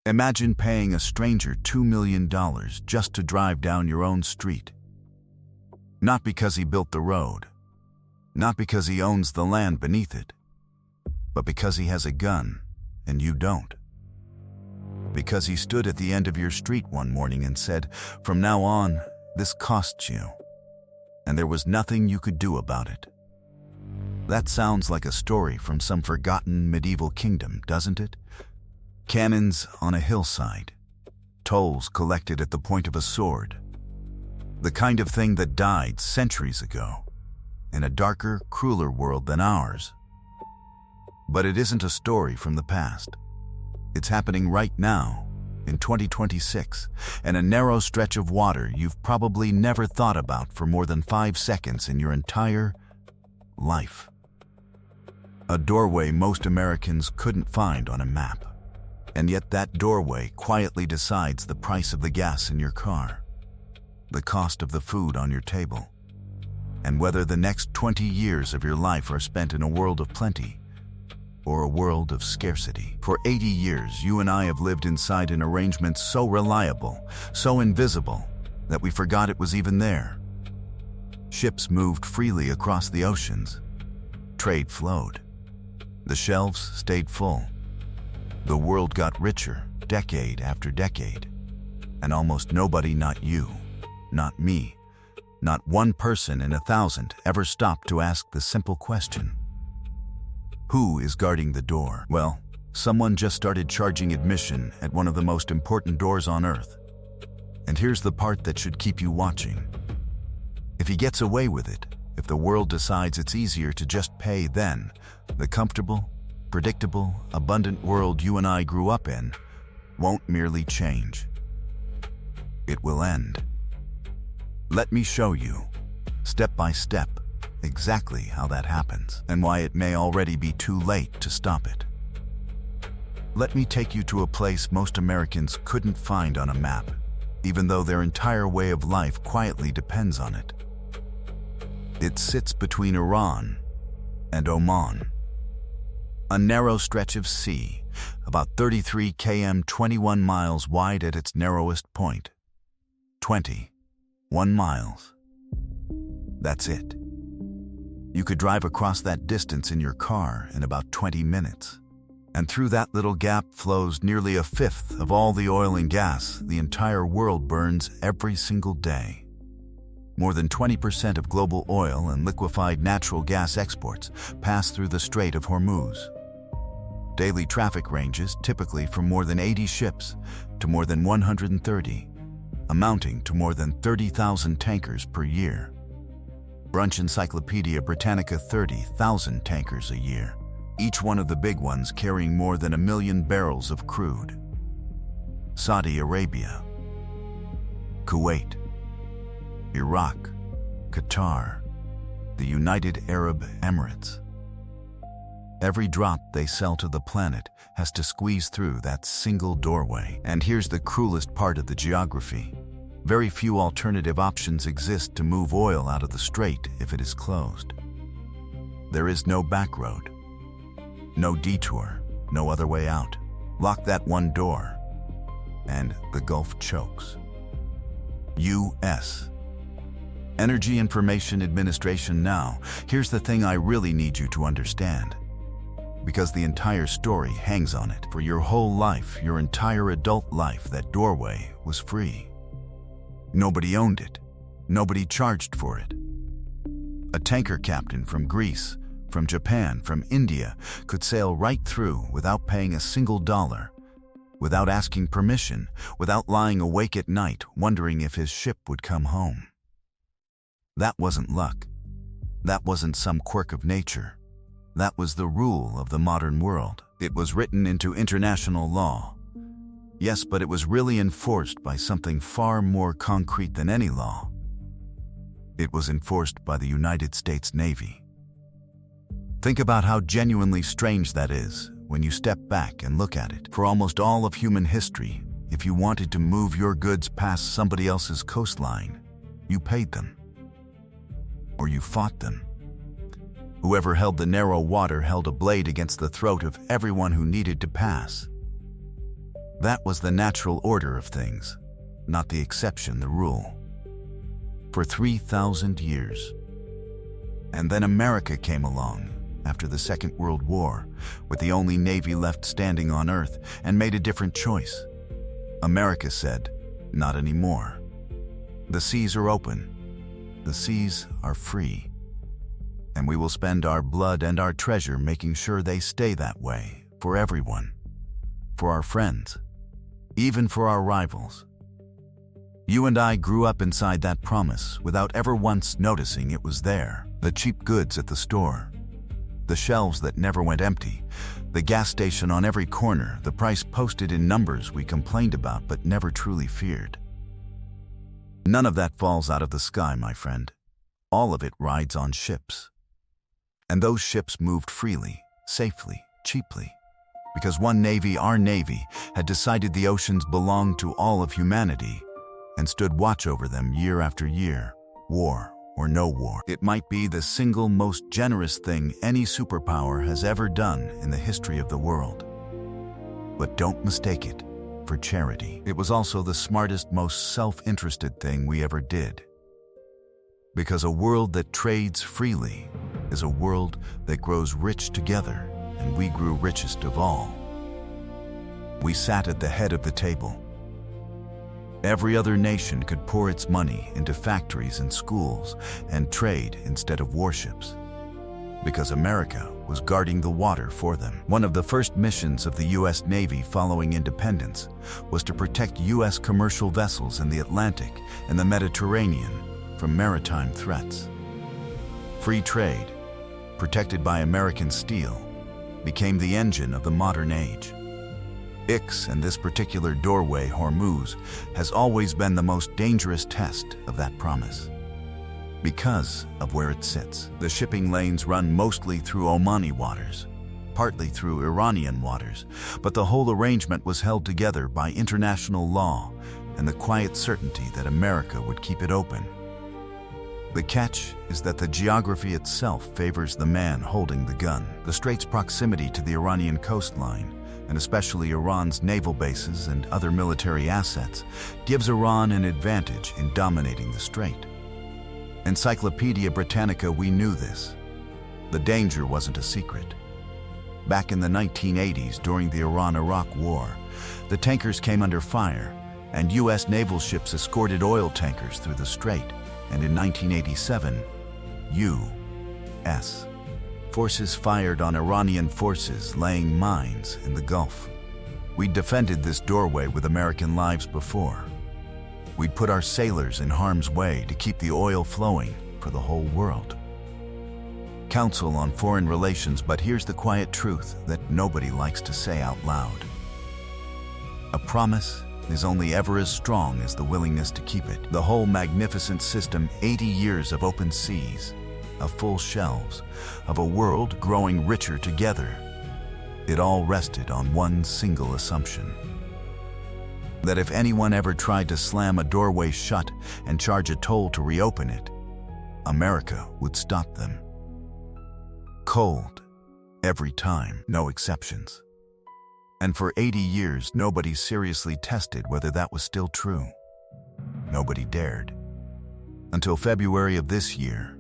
Imagine paying a stranger $2 million just to drive down your own street. Not because he built the road, not because he owns the land beneath it, but because he has a gun and you don't. Because he stood at the end of your street one morning and said, "From now on, this costs you," and there was nothing you could do about it. That sounds like a story from some forgotten medieval kingdom, doesn't it? Cannons on a hillside, tolls collected at the point of a sword. The kind of thing that died centuries ago, in a darker, crueler world than ours. But it isn't a story from the past. It's happening right now, in 2026, in a narrow stretch of water you've probably never thought about for more than 5 seconds in your entire life. A doorway most Americans couldn't find on a map. And yet that doorway quietly decides the price of the gas in your car, the cost of the food on your table, and whether the next 20 years of your life are spent in a world of plenty or a world of scarcity. For 80 years, you and I have lived inside an arrangement so reliable, so invisible, that we forgot it was even there. Ships moved freely across the oceans. Trade flowed. The shelves stayed full. The world got richer, decade after decade. And almost nobody, not you, not me, not one person in 1,000 ever stopped to ask the simple question: who is guarding the door? Well, someone just started charging admission at one of the most important doors on Earth. And here's the part that should keep you watching. If he gets away with it, if the world decides it's easier to just pay, then the comfortable, predictable, abundant world you and I grew up in won't merely change. It will end. Let me show you, step by step, exactly how that happens and why it may already be too late to stop it. Let me take you to a place most Americans couldn't find on a map, even though their entire way of life quietly depends on it. It sits between Iran and Oman. A narrow stretch of sea, about 33 km, 21 miles wide at its narrowest point. 21 miles. That's it. You could drive across that distance in your car in about 20 minutes. And through that little gap flows nearly 1/5 of all the oil and gas the entire world burns every single day. More than 20% of global oil and liquefied natural gas exports pass through the Strait of Hormuz. Daily traffic ranges typically from more than 80 ships to more than 130, amounting to more than 30,000 tankers per year. Brunch Encyclopedia Britannica: 30,000 tankers a year, each one of the big ones carrying more than 1 million barrels of crude. Saudi Arabia, Kuwait, Iraq, Qatar, the United Arab Emirates. Every drop they sell to the planet has to squeeze through that single doorway. And here's the cruelest part of the geography. Very few alternative options exist to move oil out of the strait if it is closed. There is no back road, no detour, no other way out. Lock that one door, and the Gulf chokes. U.S. Energy Information Administration. Now, here's the thing I really need you to understand, because the entire story hangs on it. For your whole life, your entire adult life, that doorway was free. Nobody owned it. Nobody charged for it. A tanker captain from Greece, from Japan, from India could sail right through without paying a single dollar, without asking permission, without lying awake at night wondering if his ship would come home. That wasn't luck. That wasn't some quirk of nature. That was the rule of the modern world. It was written into international law. Yes, but it was really enforced by something far more concrete than any law. It was enforced by the United States Navy. Think about how genuinely strange that is when you step back and look at it. For almost all of human history, if you wanted to move your goods past somebody else's coastline, you paid them. Or you fought them. Whoever held the narrow water held a blade against the throat of everyone who needed to pass. That was the natural order of things, not the exception, the rule. For 3,000 years. And then America came along after the Second World War, with the only navy left standing on Earth, and made a different choice. America said, not anymore. The seas are open. The seas are free. And we will spend our blood and our treasure making sure they stay that way, for everyone. For our friends. Even for our rivals. You and I grew up inside that promise without ever once noticing it was there. The cheap goods at the store. The shelves that never went empty. The gas station on every corner. The price posted in numbers we complained about but never truly feared. None of that falls out of the sky, my friend. All of it rides on ships. And those ships moved freely, safely, cheaply. Because one navy, our navy, had decided the oceans belonged to all of humanity and stood watch over them year after year, war or no war. It might be the single most generous thing any superpower has ever done in the history of the world. But don't mistake it for charity. It was also the smartest, most self-interested thing we ever did. Because a world that trades freely is a world that grows rich together, and we grew richest of all. We sat at the head of the table. Every other nation could pour its money into factories and schools and trade instead of warships, because America was guarding the water for them. One of the first missions of the U.S. Navy following independence was to protect U.S. commercial vessels in the Atlantic and the Mediterranean from maritime threats. Free trade, protected by American steel, became the engine of the modern age. Ix and this particular doorway, Hormuz, has always been the most dangerous test of that promise. Because of where it sits. The shipping lanes run mostly through Omani waters, partly through Iranian waters, but the whole arrangement was held together by international law and the quiet certainty that America would keep it open. The catch is that the geography itself favors the man holding the gun. The strait's proximity to the Iranian coastline, and especially Iran's naval bases and other military assets, gives Iran an advantage in dominating the strait. Encyclopedia Britannica, we knew this. The danger wasn't a secret. Back in the 1980s, during the Iran-Iraq War, the tankers came under fire, and U.S. naval ships escorted oil tankers through the strait. And in 1987, U.S. forces fired on Iranian forces laying mines in the Gulf. We'd defended this doorway with American lives before. We'd put our sailors in harm's way to keep the oil flowing for the whole world. Council on Foreign Relations, but here's the quiet truth that nobody likes to say out loud. A promise is only ever as strong as the willingness to keep it. The whole magnificent system, 80 years of open seas, of full shelves, of a world growing richer together, it all rested on one single assumption. That if anyone ever tried to slam a doorway shut and charge a toll to reopen it, America would stop them. Cold, every time, no exceptions. And for 80 years, nobody seriously tested whether that was still true. Nobody dared. Until February of this year,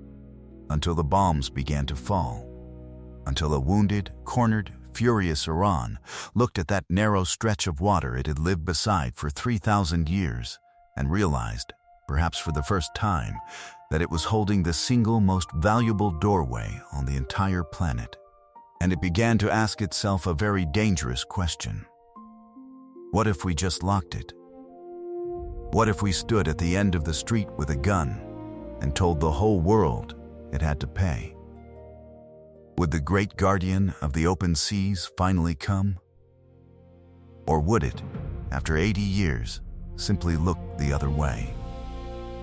until the bombs began to fall, until a wounded, cornered, furious Iran looked at that narrow stretch of water it had lived beside for 3,000 years and realized, perhaps for the first time, that it was holding the single most valuable doorway on the entire planet. And it began to ask itself a very dangerous question. What if we just locked it? What if we stood at the end of the street with a gun and told the whole world it had to pay? Would the great guardian of the open seas finally come? Or would it, after 80 years, simply look the other way?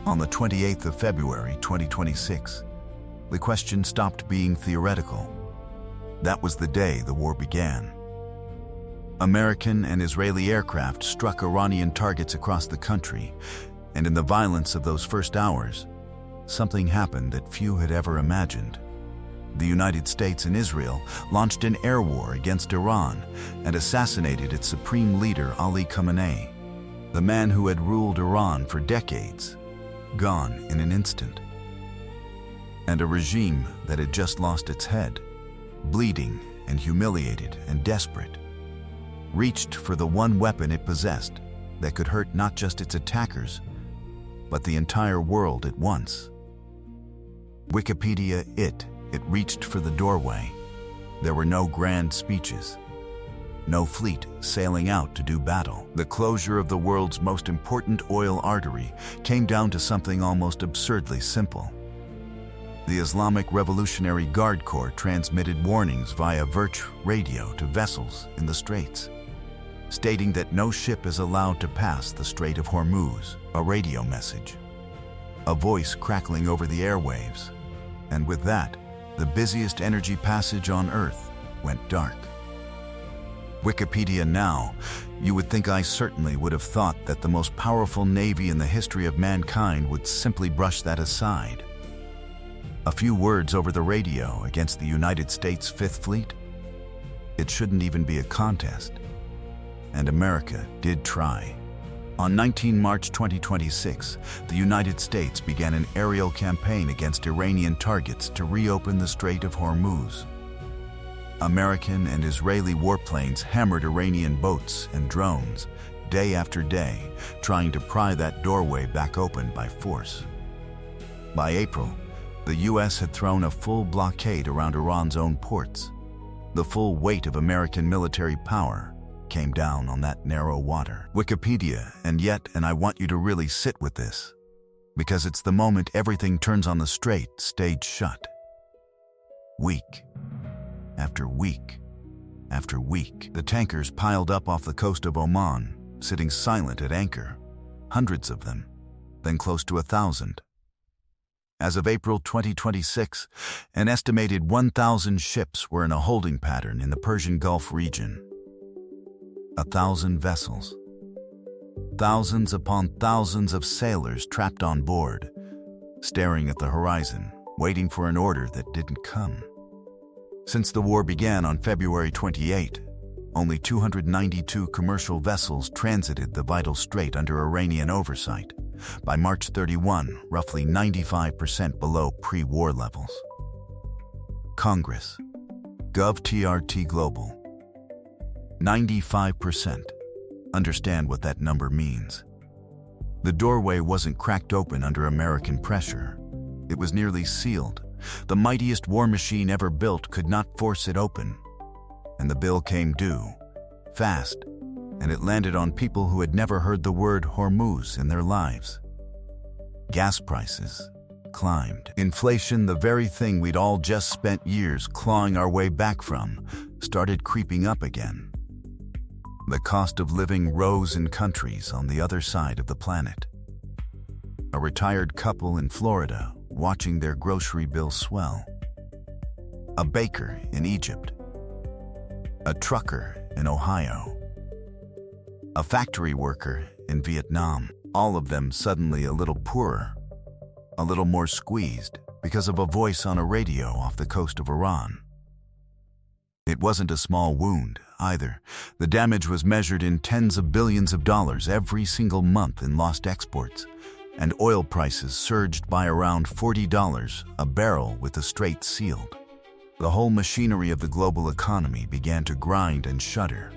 On the 28th of February 2026, the question stopped being theoretical. That was the day the war began. American and Israeli aircraft struck Iranian targets across the country, and in the violence of those first hours, something happened that few had ever imagined. the United States and Israel launched an air war against Iran and assassinated its supreme leader Ali Khamenei, the man who had ruled Iran for decades, gone in an instant. And a regime that had just lost its head, bleeding and humiliated and desperate, reached for the one weapon it possessed that could hurt not just its attackers, but the entire world at once. Wikipedia, it reached for the doorway. There were no grand speeches, no fleet sailing out to do battle. The closure of the world's most important oil artery came down to something almost absurdly simple. The Islamic Revolutionary Guard Corps transmitted warnings via Virch radio to vessels in the straits, stating that no ship is allowed to pass the Strait of Hormuz, a radio message. A voice crackling over the airwaves, and with that, the busiest energy passage on Earth went dark. Wikipedia now, you would think I certainly would have thought that the most powerful navy in the history of mankind would simply brush that aside. A few words over the radio against the United States Fifth Fleet? It shouldn't even be a contest. And America did try. On 19 March 2026, the United States began an aerial campaign against Iranian targets to reopen the Strait of Hormuz. American and Israeli warplanes hammered Iranian boats and drones day after day, trying to pry that doorway back open by force. By April, the U.S. had thrown a full blockade around Iran's own ports. The full weight of American military power came down on that narrow water. Wikipedia, and I want you to really sit with this, because it's the moment everything turns on the strait stayed shut. Week after week after week, the tankers piled up off the coast of Oman, sitting silent at anchor, hundreds of them, then close to 1,000. As of April 2026, an estimated 1,000 ships were in a holding pattern in the Persian Gulf region. 1,000 vessels. Thousands upon thousands of sailors trapped on board, staring at the horizon, waiting for an order that didn't come. Since the war began on February 28, only 292 commercial vessels transited the vital strait under Iranian oversight. By March 31, roughly 95% below pre-war levels. Congress, GovTRT Global, 95%. Understand what that number means. The doorway wasn't cracked open under American pressure. It was nearly sealed. The mightiest war machine ever built could not force it open. And the bill came due, fast, and it landed on people who had never heard the word Hormuz in their lives. Gas prices climbed. Inflation, the very thing we'd all just spent years clawing our way back from, started creeping up again. The cost of living rose in countries on the other side of the planet. A retired couple in Florida watching their grocery bill swell. A baker in Egypt. A trucker in Ohio. A factory worker in Vietnam. All of them suddenly a little poorer, a little more squeezed because of a voice on a radio off the coast of Iran. It wasn't a small wound, either. The damage was measured in tens of billions of dollars every single month in lost exports, and oil prices surged by around $40 a barrel with the strait sealed. The whole machinery of the global economy began to grind and shudder.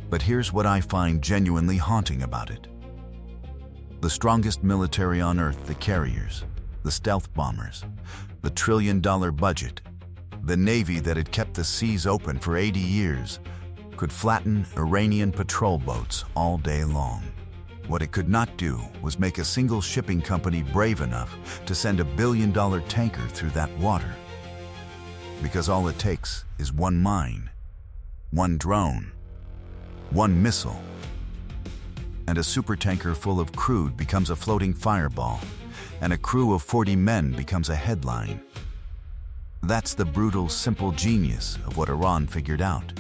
But here's what I find genuinely haunting about it. The strongest military on Earth, the carriers, the stealth bombers, the trillion-dollar budget, the navy that had kept the seas open for 80 years, could flatten Iranian patrol boats all day long. What it could not do was make a single shipping company brave enough to send $1 billion tanker through that water. Because all it takes is one mine, one drone, one missile, and a supertanker full of crude becomes a floating fireball, and a crew of 40 men becomes a headline. That's the brutal, simple genius of what Iran figured out.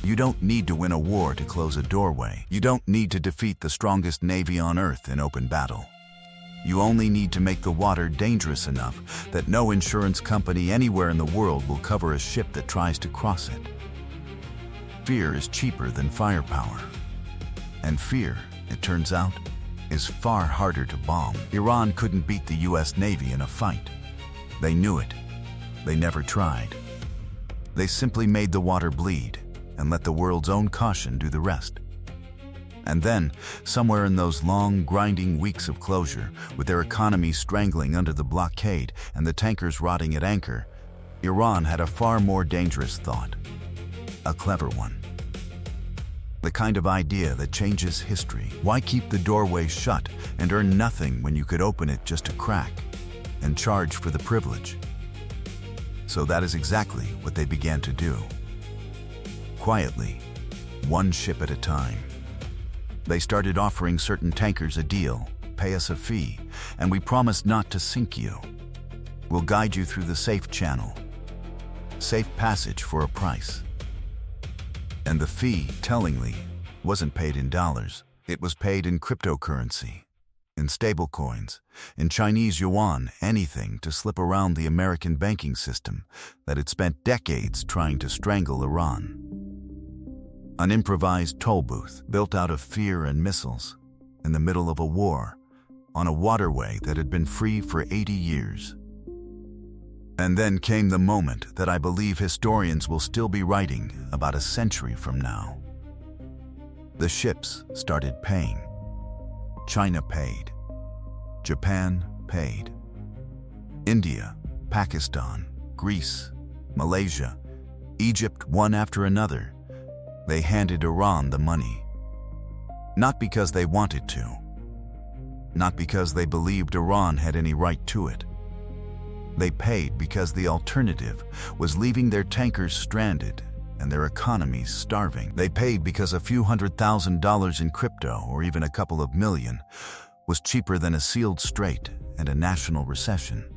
You don't need to win a war to close a doorway. You don't need to defeat the strongest navy on Earth in open battle. You only need to make the water dangerous enough that no insurance company anywhere in the world will cover a ship that tries to cross it. Fear is cheaper than firepower. And fear, it turns out, is far harder to bomb. Iran couldn't beat the US Navy in a fight. They knew it. They never tried. They simply made the water bleed and let the world's own caution do the rest. And then, somewhere in those long, grinding weeks of closure, with their economy strangling under the blockade and the tankers rotting at anchor, Iran had a far more dangerous thought. A clever one. The kind of idea that changes history. Why keep the doorway shut and earn nothing when you could open it just a crack and charge for the privilege? So that is exactly what they began to do. Quietly, one ship at a time. They started offering certain tankers a deal, pay us a fee, and we promise not to sink you. We'll guide you through the safe channel. Safe passage for a price. And the fee, tellingly, wasn't paid in dollars. It was paid in cryptocurrency, in stablecoins, in Chinese yuan, anything to slip around the American banking system that had spent decades trying to strangle Iran. An improvised toll booth built out of fear and missiles in the middle of a war on a waterway that had been free for 80 years. And then came the moment that I believe historians will still be writing about a century from now. The ships started paying. China paid. Japan paid. India, Pakistan, Greece, Malaysia, Egypt, one after another. They handed Iran the money. Not because they wanted to. Not because they believed Iran had any right to it. They paid because the alternative was leaving their tankers stranded and their economies starving. They paid because a few $100,000 in crypto, or even a couple of million, was cheaper than a sealed strait and a national recession.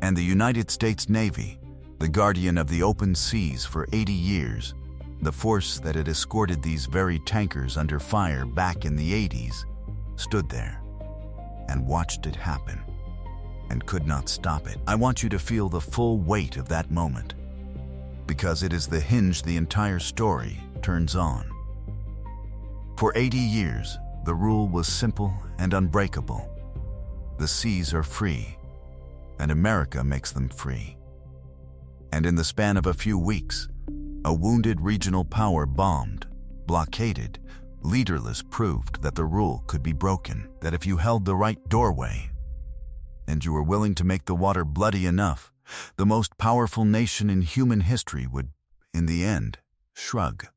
And the United States Navy, the guardian of the open seas for 80 years, the force that had escorted these very tankers under fire back in the 80s, stood there and watched it happen and could not stop it. I want you to feel the full weight of that moment, because it is the hinge the entire story turns on. For 80 years, the rule was simple and unbreakable. The seas are free, and America makes them free. And in the span of a few weeks, a wounded regional power bombed, blockaded, leaderless proved that the rule could be broken, that if you held the right doorway, and you were willing to make the water bloody enough, the most powerful nation in human history would, in the end, shrug,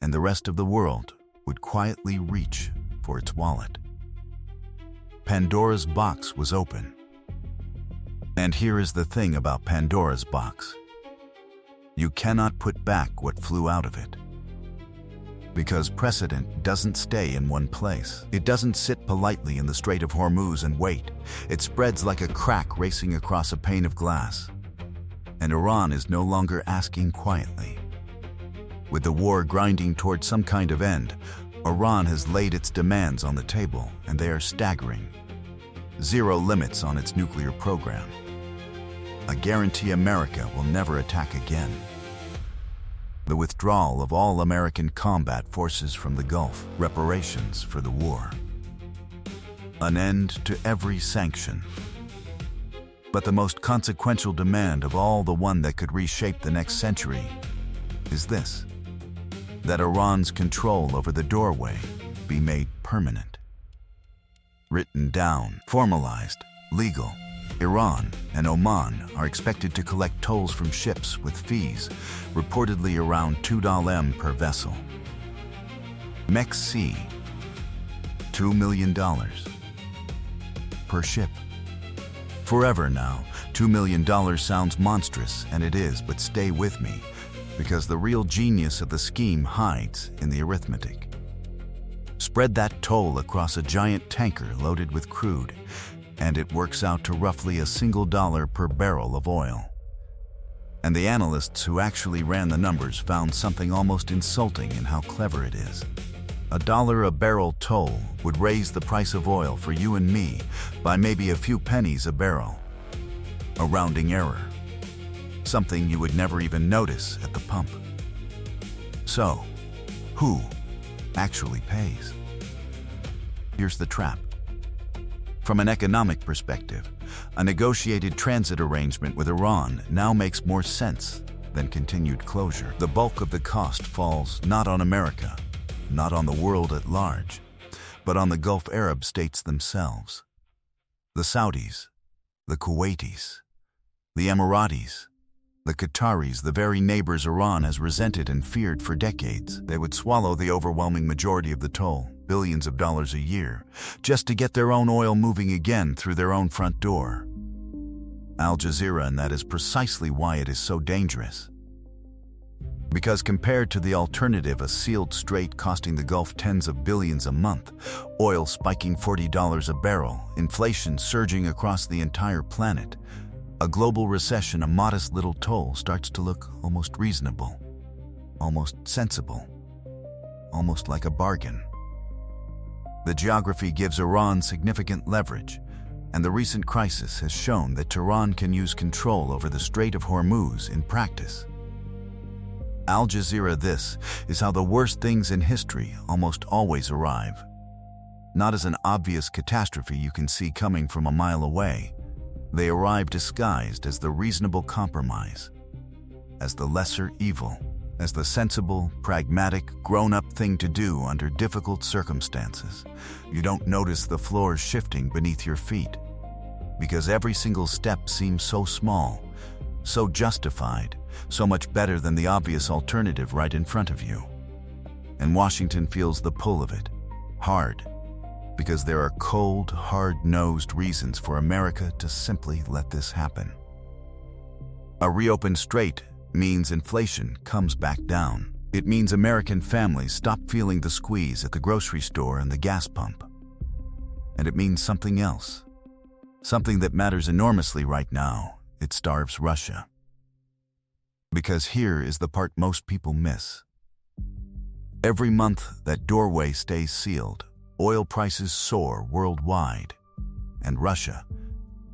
and the rest of the world would quietly reach for its wallet. Pandora's box was open. And here is the thing about Pandora's box. You cannot put back what flew out of it. Because precedent doesn't stay in one place. It doesn't sit politely in the Strait of Hormuz and wait. It spreads like a crack racing across a pane of glass. And Iran is no longer asking quietly. With the war grinding toward some kind of end, Iran has laid its demands on the table, and they are staggering. 0 limits on its nuclear program. A guarantee America will never attack again. The withdrawal of all American combat forces from the Gulf, reparations for the war. An end to every sanction. But the most consequential demand of all, the one that could reshape the next century, is this: that Iran's control over the doorway be made permanent. Written down, formalized, legal. Iran and Oman are expected to collect tolls from ships with fees, reportedly around $2 per vessel. MEXC, $2 million per ship. Forever now, $2 million sounds monstrous, and it is, but stay with me, because the real genius of the scheme hides in the arithmetic. Spread that toll across a giant tanker loaded with crude, and it works out to roughly $1 per barrel of oil. And the analysts who actually ran the numbers found something almost insulting in how clever it is. $1 a barrel toll would raise the price of oil for you and me by maybe a few pennies a barrel. A rounding error. Something you would never even notice at the pump. So, who actually pays? Here's the trap. From an economic perspective, a negotiated transit arrangement with Iran now makes more sense than continued closure. The bulk of the cost falls not on America, not on the world at large, but on the Gulf Arab states themselves. The Saudis, the Kuwaitis, the Emiratis, the Qataris, the very neighbors Iran has resented and feared for decades. They would swallow the overwhelming majority of the toll, billions of dollars a year, just to get their own oil moving again through their own front door. Al Jazeera, and that is precisely why it is so dangerous. Because compared to the alternative, a sealed strait costing the Gulf tens of billions a month, oil spiking $40 a barrel, inflation surging across the entire planet, a global recession, a modest little toll starts to look almost reasonable, almost sensible, almost like a bargain. The geography gives Iran significant leverage, and the recent crisis has shown that Tehran can use control over the Strait of Hormuz in practice. Al Jazeera, this is how the worst things in history almost always arrive. Not as an obvious catastrophe you can see coming from a mile away. They arrive disguised as the reasonable compromise, as the lesser evil, as the sensible, pragmatic, grown-up thing to do under difficult circumstances. You don't notice the floor shifting beneath your feet, because every single step seems so small, so justified, so much better than the obvious alternative right in front of you. And Washington feels the pull of it, hard, because there are cold, hard-nosed reasons for America to simply let this happen. A reopened strait means inflation comes back down. It means American families stop feeling the squeeze at the grocery store and the gas pump. And it means something else. Something that matters enormously right now. It starves Russia. Because here is the part most people miss. Every month that doorway stays sealed, oil prices soar worldwide, and Russia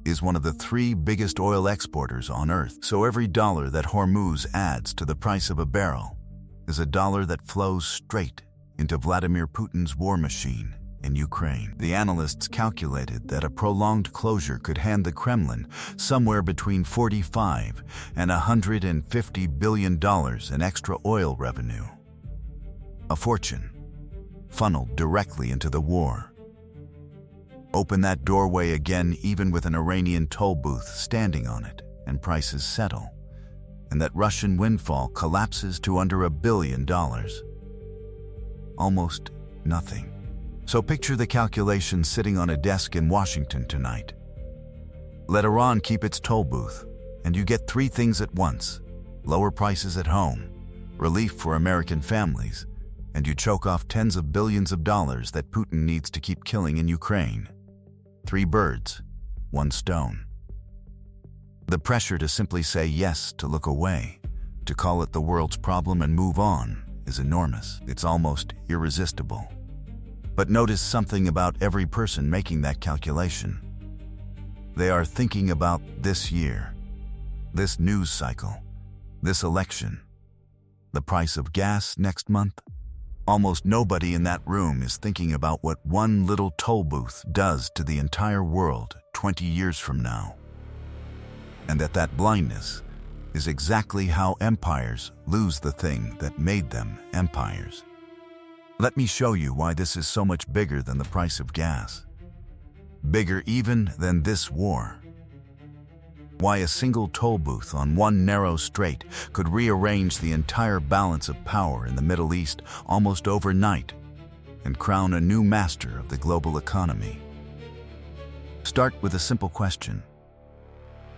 is one of the 3 biggest oil exporters on Earth. So every dollar that Hormuz adds to the price of a barrel is a dollar that flows straight into Vladimir Putin's war machine in Ukraine. The analysts calculated that a prolonged closure could hand the Kremlin somewhere between $45 and $150 billion in extra oil revenue. A fortune funneled directly into the war. Open that doorway again, even with an Iranian toll booth standing on it, and prices settle, and that Russian windfall collapses to under $1 billion. Almost nothing. So picture the calculation sitting on a desk in Washington tonight. Let Iran keep its toll booth, and you get 3 things at once: lower prices at home, relief for American families, and you choke off tens of billions of dollars that Putin needs to keep killing in Ukraine. 3 birds, 1 stone. The pressure to simply say yes, to look away, to call it the world's problem and move on is enormous. It's almost irresistible. But notice something about every person making that calculation. They are thinking about this year, this news cycle, this election, the price of gas next month. Almost nobody in that room is thinking about what one little toll booth does to the entire world 20 years from now. And that blindness is exactly how empires lose the thing that made them empires. Let me show you why this is so much bigger than the price of gas. Bigger even than this war. Why a single toll booth on one narrow strait could rearrange the entire balance of power in the Middle East almost overnight and crown a new master of the global economy. Start with a simple question.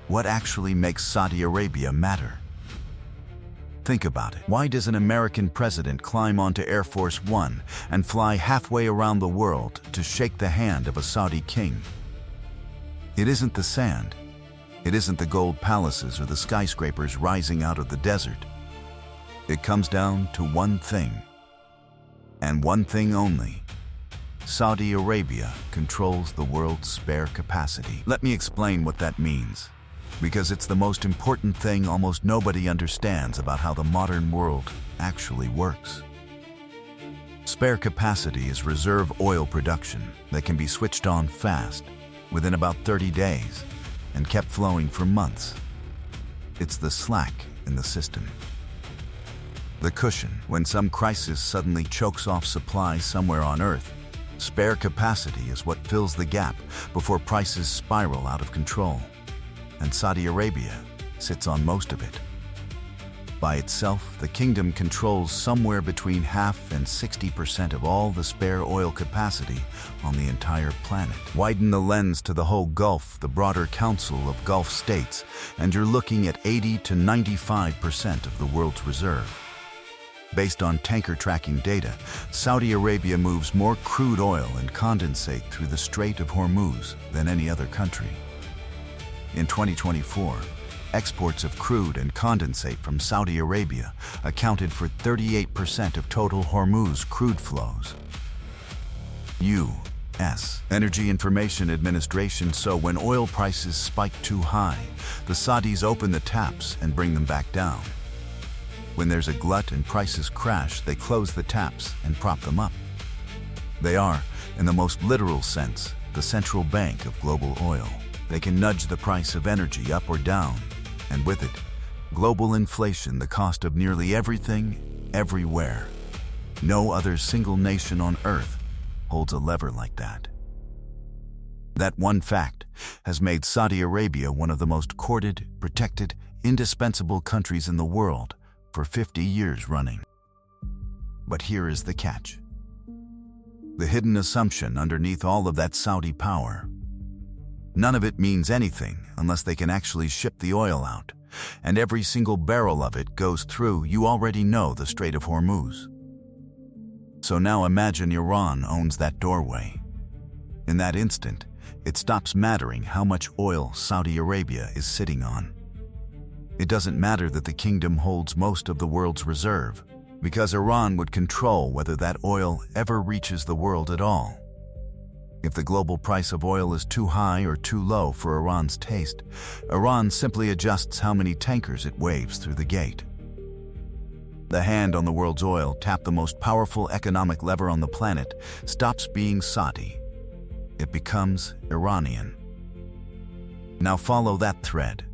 What actually makes Saudi Arabia matter? Think about it. Why does an American president climb onto Air Force One and fly halfway around the world to shake the hand of a Saudi king? It isn't the sand. It isn't the gold palaces or the skyscrapers rising out of the desert. It comes down to one thing, and one thing only: Saudi Arabia controls the world's spare capacity. Let me explain what that means, because it's the most important thing almost nobody understands about how the modern world actually works. Spare capacity is reserve oil production that can be switched on fast, within about 30 days, and kept flowing for months. It's the slack in the system. The cushion when some crisis suddenly chokes off supplies somewhere on Earth. Spare capacity is what fills the gap before prices spiral out of control. And Saudi Arabia sits on most of it. By itself, the kingdom controls somewhere between half and 60% of all the spare oil capacity on the entire planet. Widen the lens to the whole Gulf, the broader Council of Gulf States, and you're looking at 80 to 95% of the world's reserve. Based on tanker tracking data, Saudi Arabia moves more crude oil and condensate through the Strait of Hormuz than any other country. In 2024, exports of crude and condensate from Saudi Arabia accounted for 38% of total Hormuz crude flows. U.S. Energy Information Administration. So when oil prices spike too high, the Saudis open the taps and bring them back down. When there's a glut and prices crash, they close the taps and prop them up. They are, in the most literal sense, the central bank of global oil. They can nudge the price of energy up or down, and with it, global inflation, the cost of nearly everything, everywhere. No other single nation on Earth holds a lever like that. That one fact has made Saudi Arabia one of the most courted, protected, indispensable countries in the world for 50 years running. But here is the catch. The hidden assumption underneath all of that Saudi power. None of it means anything unless they can actually ship the oil out, and every single barrel of it goes through, you already know, the Strait of Hormuz. So now imagine Iran owns that doorway. In that instant, it stops mattering how much oil Saudi Arabia is sitting on. It doesn't matter that the kingdom holds most of the world's reserve, because Iran would control whether that oil ever reaches the world at all. If the global price of oil is too high or too low for Iran's taste, Iran simply adjusts how many tankers it waves through the gate. The hand on the world's oil tap, the most powerful economic lever on the planet, stops being Saudi. It becomes Iranian. Now follow that thread,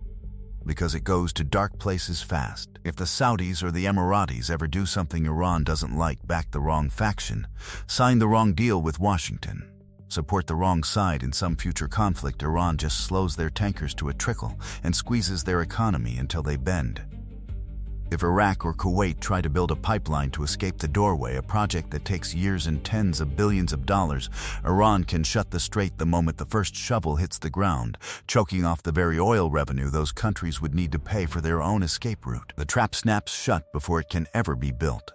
because it goes to dark places fast. If the Saudis or the Emiratis ever do something Iran doesn't like, back the wrong faction, sign the wrong deal with Washington, support the wrong side in some future conflict, Iran just slows their tankers to a trickle and squeezes their economy until they bend. If Iraq or Kuwait try to build a pipeline to escape the doorway, a project that takes years and tens of billions of dollars, Iran can shut the strait the moment the first shovel hits the ground, choking off the very oil revenue those countries would need to pay for their own escape route. The trap snaps shut before it can ever be built.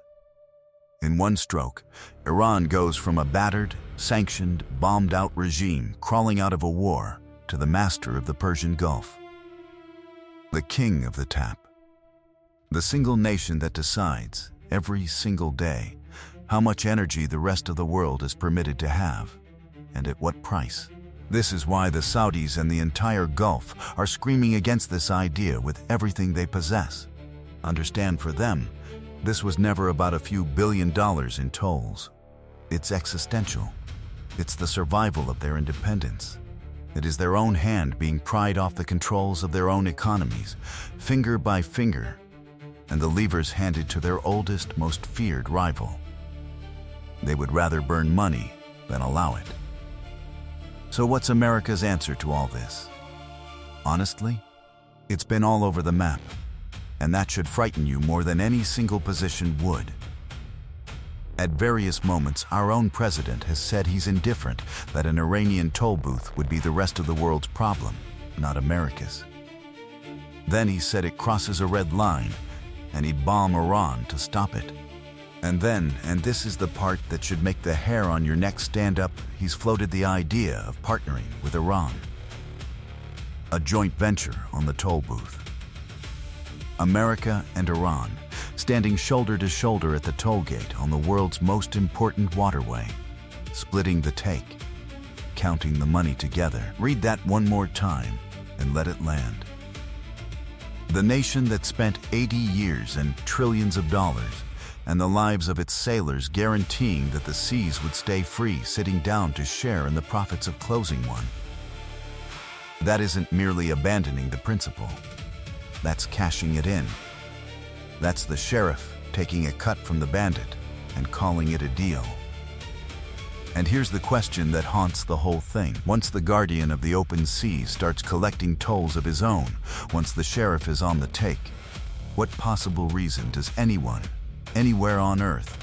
In one stroke, Iran goes from a battered, sanctioned, bombed-out regime crawling out of a war to the master of the Persian Gulf. The king of the tap. The single nation that decides, every single day, how much energy the rest of the world is permitted to have, and at what price. This is why the Saudis and the entire Gulf are screaming against this idea with everything they possess. Understand, for them, this was never about a few $1 billion in tolls. It's existential. It's the survival of their independence. It is their own hand being pried off the controls of their own economies, finger by finger, and the levers handed to their oldest, most feared rival. They would rather burn money than allow it. So what's America's answer to all this? Honestly, it's been all over the map, and that should frighten you more than any single position would. At various moments, our own president has said he's indifferent that an Iranian toll booth would be the rest of the world's problem, not America's. Then he said it crosses a red line, and he'd bomb Iran to stop it. And then, and this is the part that should make the hair on your neck stand up, he's floated the idea of partnering with Iran. A joint venture on the toll booth. America and Iran, standing shoulder to shoulder at the toll gate on the world's most important waterway. splitting the take, counting the money together. Read that one more time and let it land. The nation that spent 80 years and trillions of dollars and the lives of its sailors guaranteeing that the seas would stay free, sitting down to share in the profits of closing one. That isn't merely abandoning the principle. That's cashing it in. That's the sheriff taking a cut from the bandit and calling it a deal. And here's the question that haunts the whole thing. Once the guardian of the open seas starts collecting tolls of his own, once the sheriff is on the take, what possible reason does anyone, anywhere on Earth,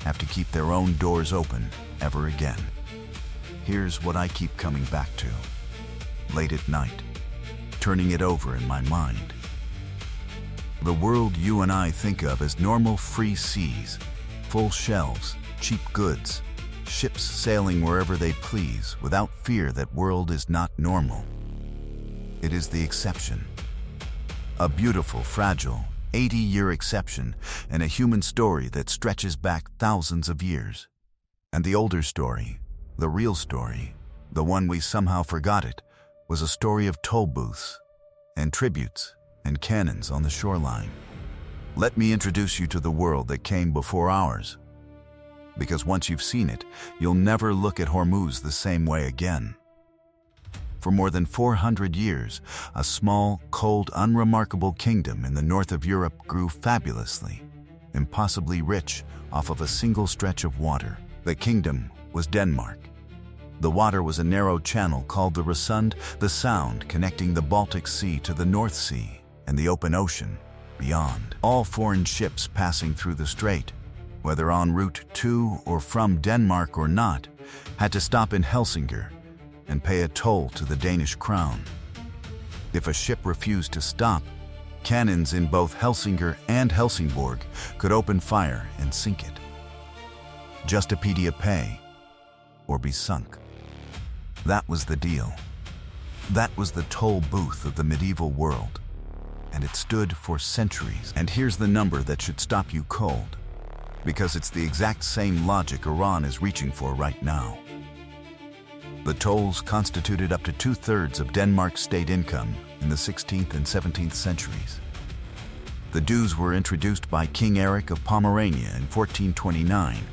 have to keep their own doors open ever again? Here's what I keep coming back to, late at night, turning it over in my mind. The world you and I think of as normal free seas, full shelves, cheap goods, ships sailing wherever they please without fear, that world is not normal. It is the exception. A beautiful, fragile, 80-year exception in a human story that stretches back thousands of years. And the older story, the real story, the one we somehow forgot it, was a story of toll booths and tributes and cannons on the shoreline. Let me introduce you to the world that came before ours. Because once you've seen it, you'll never look at Hormuz the same way again. For more than 400 years, a small, cold, unremarkable kingdom in the north of Europe grew fabulously, impossibly rich off of a single stretch of water. The kingdom was Denmark. The water was a narrow channel called the Resund, the Sound connecting the Baltic Sea to the North Sea and the open ocean beyond. All foreign ships passing through the strait, whether en route to or from Denmark or not, had to stop in Helsingør and pay a toll to the Danish crown. If a ship refused to stop, cannons in both Helsingør and Helsingborg could open fire and sink it. Justipedia pay or be sunk. That was the deal. That was the toll booth of the medieval world, and it stood for centuries. And here's the number that should stop you cold, because it's the exact same logic Iran is reaching for right now. The tolls constituted up to 2/3 of Denmark's state income in the 16th and 17th centuries. The dues were introduced by King Eric of Pomerania in 1429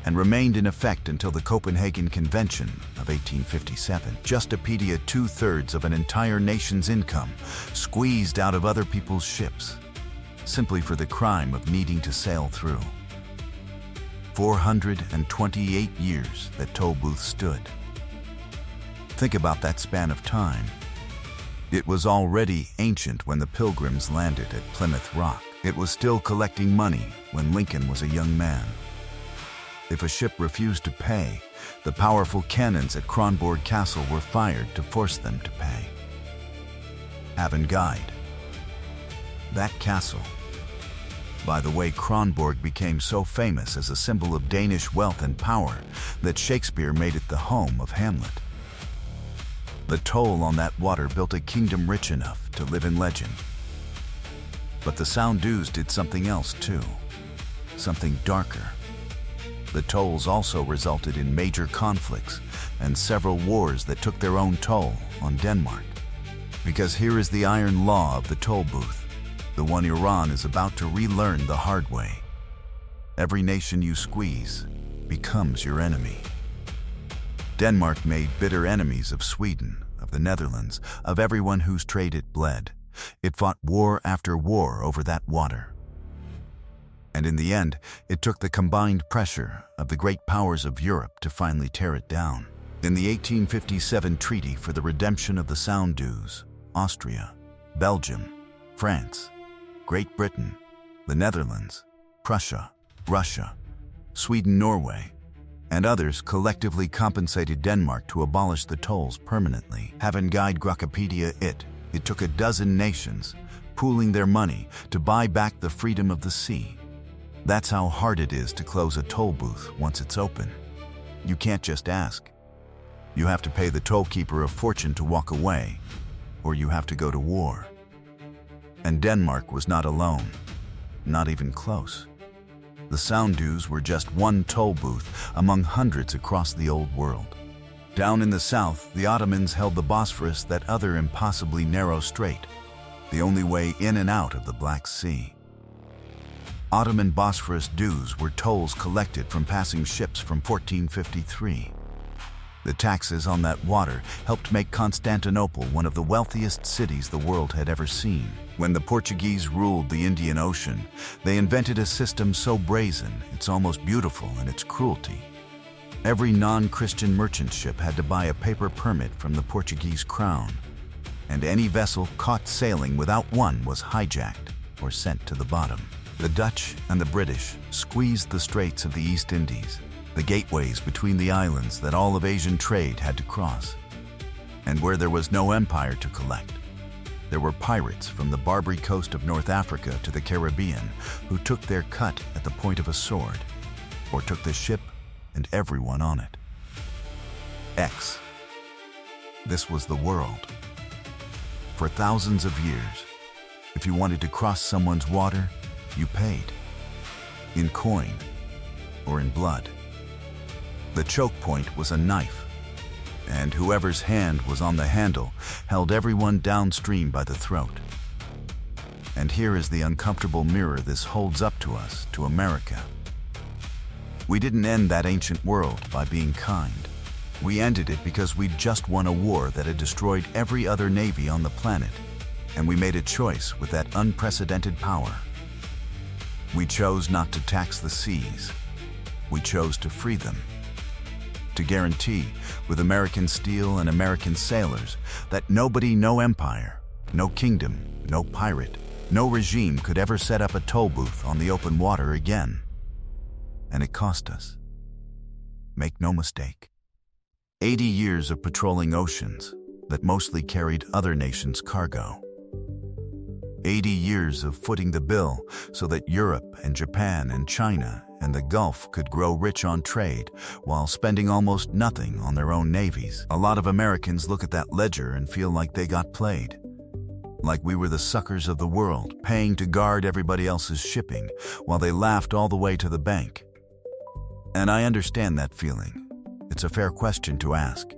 and remained in effect until the Copenhagen Convention of 1857. Justipedia, 2/3 of an entire nation's income squeezed out of other people's ships, simply for the crime of needing to sail through. 428 years that toll booths stood. Think about that span of time. It was already ancient when the Pilgrims landed at Plymouth Rock. It was still collecting money when Lincoln was a young man. If a ship refused to pay, the powerful cannons at Kronborg Castle were fired to force them to pay. Avantgarde. That castle. By the way, Kronborg became so famous as a symbol of Danish wealth and power that Shakespeare made it the home of Hamlet. The toll on that water built a kingdom rich enough to live in legend. But the Sound Dues did something else too, something darker. The tolls also resulted in major conflicts and several wars that took their own toll on Denmark. Because here is the iron law of the toll booth, the one Iran is about to relearn the hard way. Every nation you squeeze becomes your enemy. Denmark made bitter enemies of Sweden, of the Netherlands, of everyone whose trade it bled. It fought war after war over that water. And in the end, it took the combined pressure of the great powers of Europe to finally tear it down. In the 1857 Treaty for the Redemption of the Sound Dues, Austria, Belgium, France, Great Britain, the Netherlands, Prussia, Russia, Sweden, Norway, and others collectively compensated Denmark to abolish the tolls permanently. Avantgarde Wikipedia it took a dozen nations pooling their money to buy back the freedom of the sea. That's how hard it is to close a toll booth once it's open. You can't just ask. You have to pay the tollkeeper a fortune to walk away, or you have to go to war. And Denmark was not alone, not even close. The Sound Dues were just one toll booth among hundreds across the Old World. Down in the south, the Ottomans held the Bosphorus, that other impossibly narrow strait, the only way in and out of the Black Sea. Ottoman Bosphorus dues were tolls collected from passing ships from 1453. The taxes on that water helped make Constantinople one of the wealthiest cities the world had ever seen. When the Portuguese ruled the Indian Ocean, they invented a system so brazen it's almost beautiful in its cruelty. Every non-Christian merchant ship had to buy a paper permit from the Portuguese crown, and any vessel caught sailing without one was hijacked or sent to the bottom. The Dutch and the British squeezed the straits of the East Indies, the gateways between the islands that all of Asian trade had to cross. And where there was no empire to collect, there were pirates from the Barbary coast of North Africa to the Caribbean who took their cut at the point of a sword, or took the ship and everyone on it. This was the world. For thousands of years, if you wanted to cross someone's water, you paid, in coin or in blood. The choke point was a knife, and whoever's hand was on the handle held everyone downstream by the throat. And here is the uncomfortable mirror this holds up to us, to America. We didn't end that ancient world by being kind. We ended it because we'd just won a war that had destroyed every other navy on the planet, and we made a choice with that unprecedented power. We chose not to tax the seas. We chose to free them. To guarantee, with American steel and American sailors, that nobody, no empire, no kingdom, no pirate, no regime could ever set up a toll booth on the open water again. And it cost us. Make no mistake. 80 years of patrolling oceans that mostly carried other nations' cargo. 80 years of footing the bill so that Europe and Japan and China and the Gulf could grow rich on trade while spending almost nothing on their own navies. A lot of Americans look at that ledger and feel like they got played. Like we were the suckers of the world, paying to guard everybody else's shipping while they laughed all the way to the bank. And I understand that feeling. It's a fair question to ask.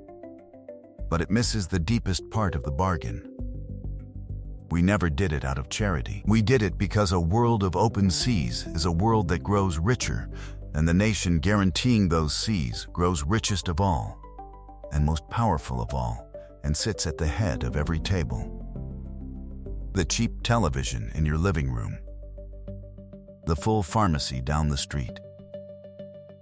But it misses the deepest part of the bargain. We never did it out of charity. We did it because a world of open seas is a world that grows richer, and the nation guaranteeing those seas grows richest of all, and most powerful of all, and sits at the head of every table. The cheap television in your living room. The full pharmacy down the street.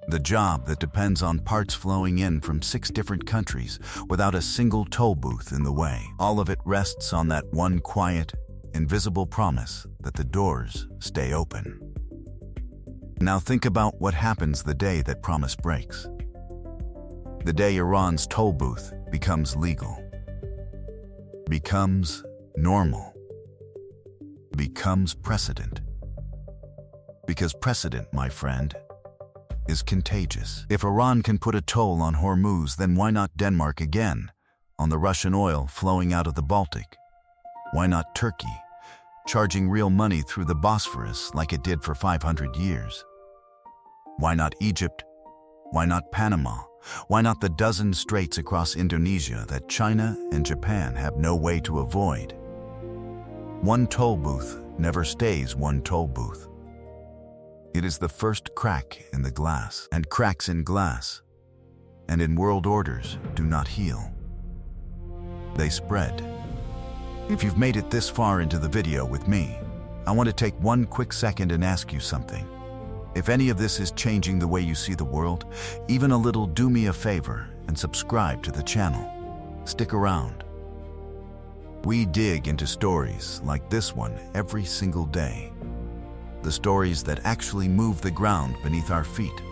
The job that depends on parts flowing in from 6 different countries without a single toll booth in the way. All of it rests on that one quiet, invisible promise that the doors stay open. Now think about what happens the day that promise breaks. The day Iran's toll booth becomes legal. Becomes normal. Becomes precedent. Because precedent, my friend, is contagious. If Iran can put a toll on Hormuz, then why not Denmark again, on the Russian oil flowing out of the Baltic? Why not Turkey, charging real money through the Bosphorus like it did for 500 years? Why not Egypt? Why not Panama? Why not the dozen straits across Indonesia that China and Japan have no way to avoid? One toll booth never stays one toll booth. It is the first crack in the glass, and cracks in glass and in world orders do not heal. They spread. If you've made it this far into the video with me, I want to take one quick second and ask you something. If any of this is changing the way you see the world, even a little, do me a favor and subscribe to the channel. Stick around. We dig into stories like this one every single day. The stories that actually move the ground beneath our feet,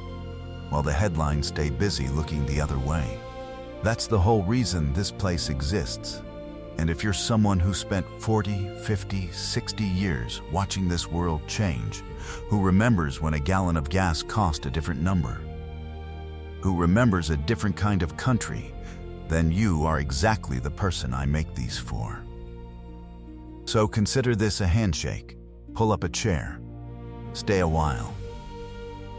while the headlines stay busy looking the other way. That's the whole reason this place exists. And if you're someone who spent 40, 50, 60 years watching this world change, who remembers when a gallon of gas cost a different number, who remembers a different kind of country, then you are exactly the person I make these for. So consider this a handshake. Pull up a chair. Stay a while.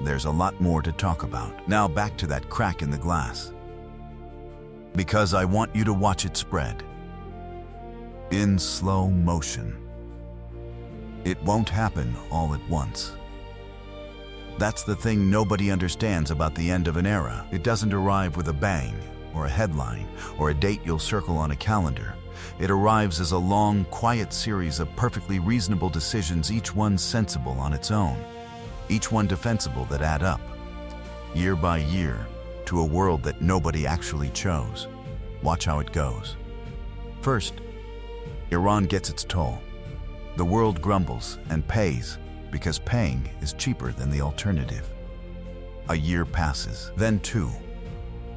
there's a lot more to talk about. Now back to that crack in the glass. Because I want you to watch it spread. In slow motion. It won't happen all at once. That's the thing nobody understands about the end of an era. It doesn't arrive with a bang, or a headline, or a date you'll circle on a calendar. It arrives as a long, quiet series of perfectly reasonable decisions, each one sensible on its own, each one defensible, that add up, year by year, to a world that nobody actually chose. Watch how it goes. First, Iran gets its toll. The world grumbles and pays, because paying is cheaper than the alternative. A year passes, then two.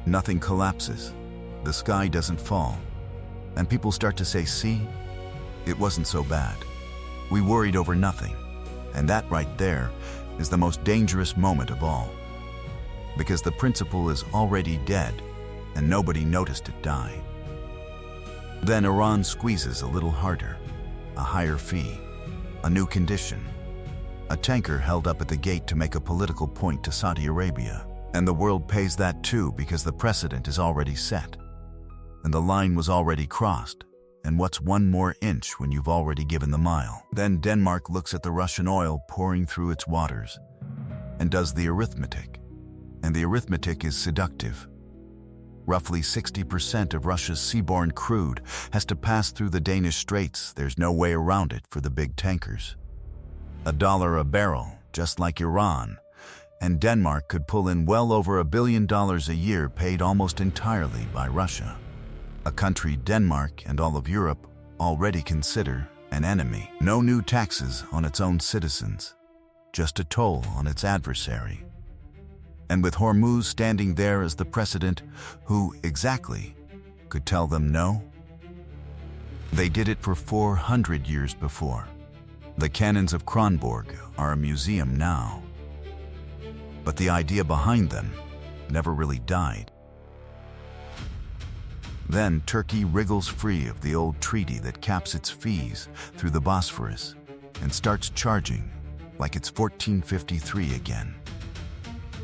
Nothing collapses. The sky doesn't fall. And people start to say, see, it wasn't so bad. We worried over nothing. And that right there is the most dangerous moment of all. Because the principle is already dead, and nobody noticed it die. Then Iran squeezes a little harder. A higher fee. A new condition. A tanker held up at the gate to make a political point to Saudi Arabia. And the world pays that too, because the precedent is already set. And the line was already crossed. And what's one more inch when you've already given the mile? Then Denmark looks at the Russian oil pouring through its waters and does the arithmetic. And the arithmetic is seductive. Roughly 60% of Russia's seaborne crude has to pass through the Danish Straits. There's no way around it for the big tankers. $1 a barrel, just like Iran. And Denmark could pull in well over $1 billion a year, paid almost entirely by Russia. A country Denmark and all of Europe already consider an enemy. No new taxes on its own citizens, just a toll on its adversary. And with Hormuz standing there as the precedent, who exactly could tell them no? They did it for 400 years before. The cannons of Kronborg are a museum now. But the idea behind them never really died. Then Turkey wriggles free of the old treaty that caps its fees through the Bosphorus and starts charging like it's 1453 again.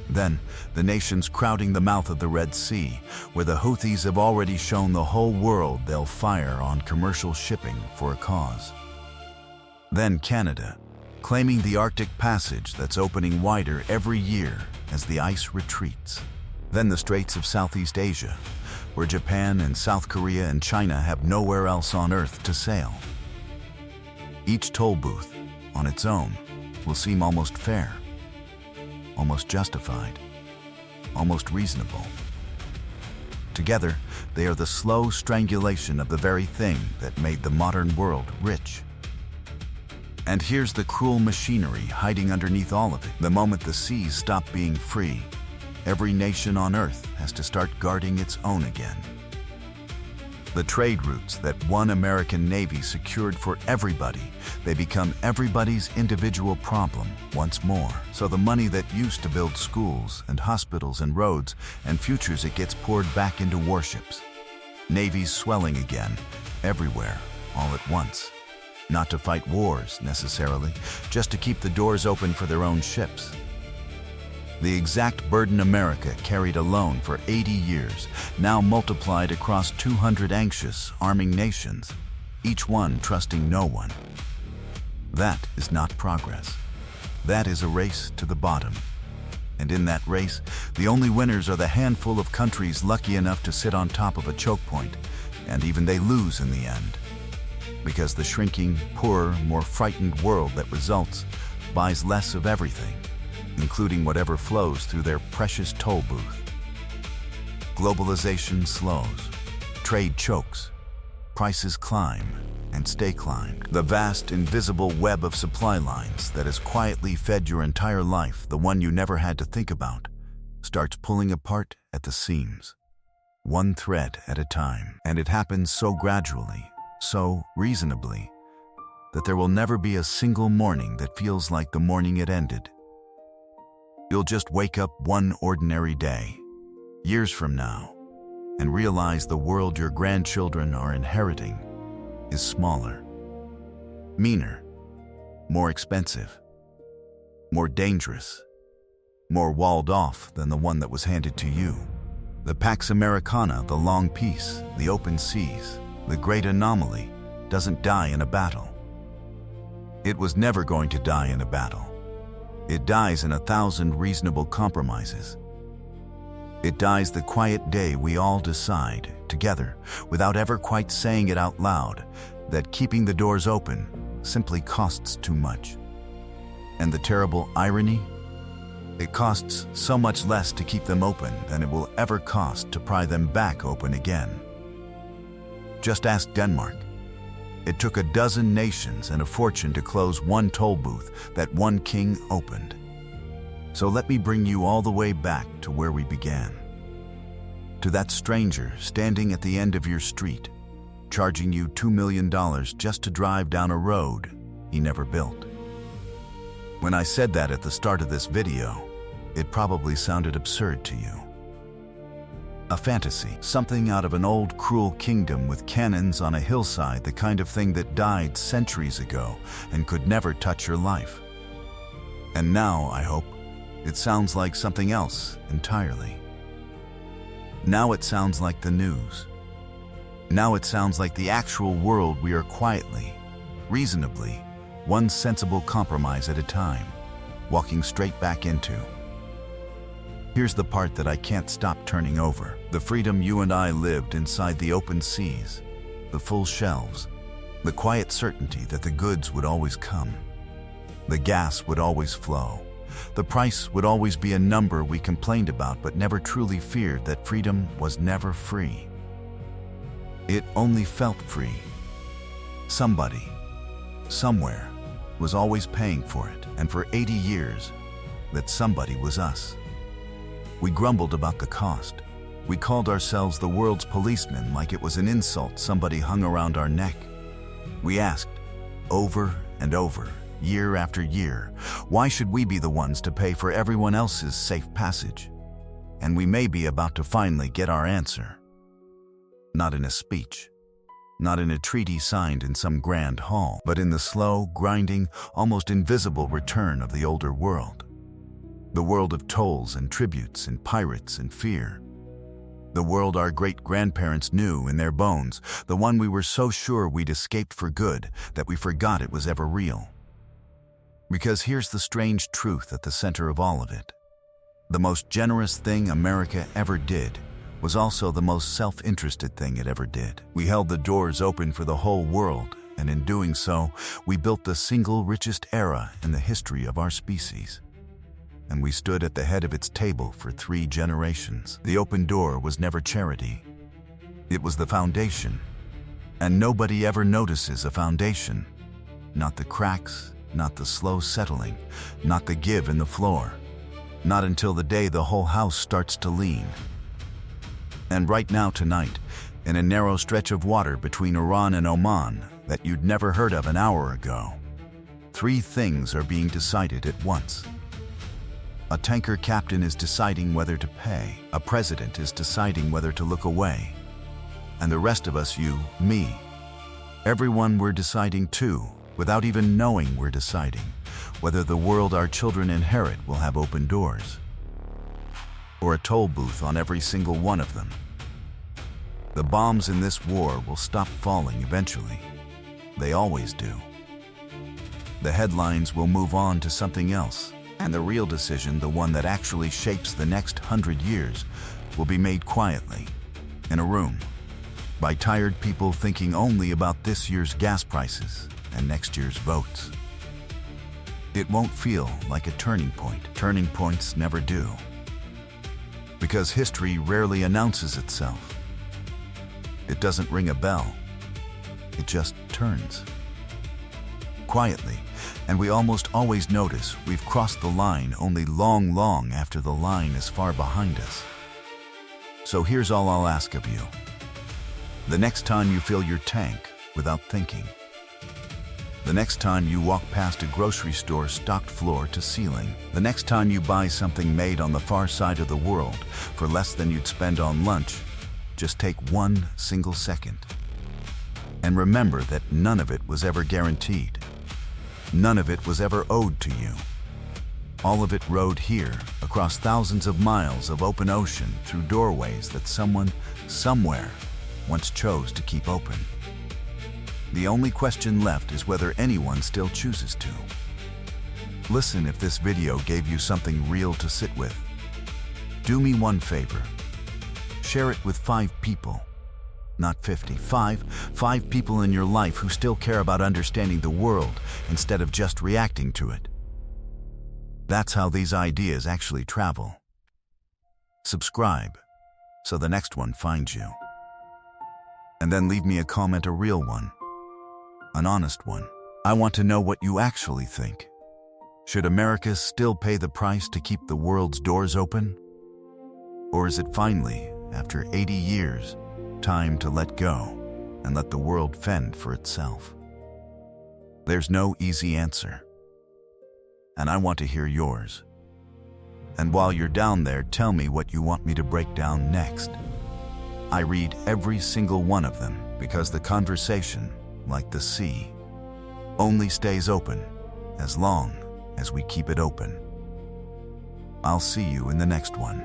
Then the nations crowding the mouth of the Red Sea, where the Houthis have already shown the whole world they'll fire on commercial shipping for a cause. Then Canada, claiming the Arctic Passage that's opening wider every year as the ice retreats. Then the Straits of Southeast Asia, where Japan and South Korea and China have nowhere else on Earth to sail. Each toll booth, on its own, will seem almost fair, almost justified, almost reasonable. Together, they are the slow strangulation of the very thing that made the modern world rich. And here's the cruel machinery hiding underneath all of it. The moment the seas stop being free, every nation on Earth has to start guarding its own again. The trade routes that one American Navy secured for everybody, they become everybody's individual problem once more. So the money that used to build schools and hospitals and roads and futures, it gets poured back into warships. Navies swelling again, everywhere, all at once. Not to fight wars, necessarily, just to keep the doors open for their own ships. The exact burden America carried alone for 80 years, now multiplied across 200 anxious, arming nations, each one trusting no one. That is not progress. That is a race to the bottom. And in that race, the only winners are the handful of countries lucky enough to sit on top of a choke point, and even they lose in the end. Because the shrinking, poorer, more frightened world that results buys less of everything, including whatever flows through their precious toll booth. Globalization slows, trade chokes, prices climb and stay climbed. The vast, invisible web of supply lines that has quietly fed your entire life, the one you never had to think about, starts pulling apart at the seams, one thread at a time. And it happens so gradually, so reasonably, that there will never be a single morning that feels like the morning it ended. You'll just wake up one ordinary day, years from now, and realize the world your grandchildren are inheriting is smaller, meaner, more expensive, more dangerous, more walled off than the one that was handed to you. The Pax Americana, the long peace, the open seas, the great anomaly, doesn't die in a battle. It was never going to die in a battle. It dies in 1,000 reasonable compromises. It dies the quiet day we all decide, together, without ever quite saying it out loud, that keeping the doors open simply costs too much. And the terrible irony? It costs so much less to keep them open than it will ever cost to pry them back open again. Just ask Denmark. It took 12 nations and a fortune to close one toll booth that one king opened. So let me bring you all the way back to where we began. To that stranger standing at the end of your street, charging you $2 million just to drive down a road he never built. When I said that at the start of this video, it probably sounded absurd to you. A fantasy, something out of an old cruel kingdom with cannons on a hillside, the kind of thing that died centuries ago and could never touch your life. And now, I hope, it sounds like something else entirely. Now it sounds like the news. Now it sounds like the actual world we are quietly, reasonably, one sensible compromise at a time, walking straight back into. Here's the part that I can't stop turning over. The freedom you and I lived inside the open seas, the full shelves, the quiet certainty that the goods would always come. The gas would always flow. The price would always be a number we complained about but never truly feared. That freedom was never free. It only felt free. Somebody, somewhere, was always paying for it, and for 80 years, that somebody was us. We grumbled about the cost. We called ourselves the world's policemen like it was an insult somebody hung around our neck. We asked, over and over, year after year, why should we be the ones to pay for everyone else's safe passage? And we may be about to finally get our answer. Not in a speech, not in a treaty signed in some grand hall, but in the slow, grinding, almost invisible return of the older world. The world of tolls and tributes and pirates and fear. The world our great-grandparents knew in their bones, the one we were so sure we'd escaped for good that we forgot it was ever real. Because here's the strange truth at the center of all of it. The most generous thing America ever did was also the most self-interested thing it ever did. We held the doors open for the whole world, and in doing so, we built the single richest era in the history of our species. And we stood at the head of its table for 3 generations. The open door was never charity. It was the foundation. And nobody ever notices a foundation. Not the cracks, not the slow settling, not the give in the floor. Not until the day the whole house starts to lean. And right now tonight, in a narrow stretch of water between Iran and Oman that you'd never heard of an hour ago, 3 things are being decided at once. A tanker captain is deciding whether to pay. A president is deciding whether to look away. And the rest of us, you, me, everyone, we're deciding too, without even knowing we're deciding, whether the world our children inherit will have open doors, or a toll booth on every single one of them. The bombs in this war will stop falling eventually. They always do. The headlines will move on to something else. And the real decision, the one that actually shapes the next 100 years, will be made quietly, in a room, by tired people thinking only about this year's gas prices and next year's votes. It won't feel like a turning point. Turning points never do. Because history rarely announces itself. It doesn't ring a bell. It just turns. Quietly, and we almost always notice we've crossed the line only long after the line is far behind us. So here's all I'll ask of you. The next time you fill your tank without thinking. The next time you walk past a grocery store stocked floor to ceiling. The next time you buy something made on the far side of the world for less than you'd spend on lunch, just take 1 single second. And remember that none of it was ever guaranteed. None of it was ever owed to you. All of it rode here, across thousands of miles of open ocean through doorways that someone, somewhere, once chose to keep open. The only question left is whether anyone still chooses to. Listen if this video gave you something real to sit with. Do me one favor. Share it with 5 people. Not 50. 5 people in your life who still care about understanding the world instead of just reacting to it. That's how these ideas actually travel. Subscribe so the next one finds you. And then leave me a comment, a real one, an honest one. I want to know what you actually think. Should America still pay the price to keep the world's doors open? Or is it finally, after 80 years, time to let go and let the world fend for itself? There's no easy answer, and I want to hear yours. And while you're down there, tell me what you want me to break down next. I read every single one of them because the conversation, like the sea, only stays open as long as we keep it open. I'll see you in the next one.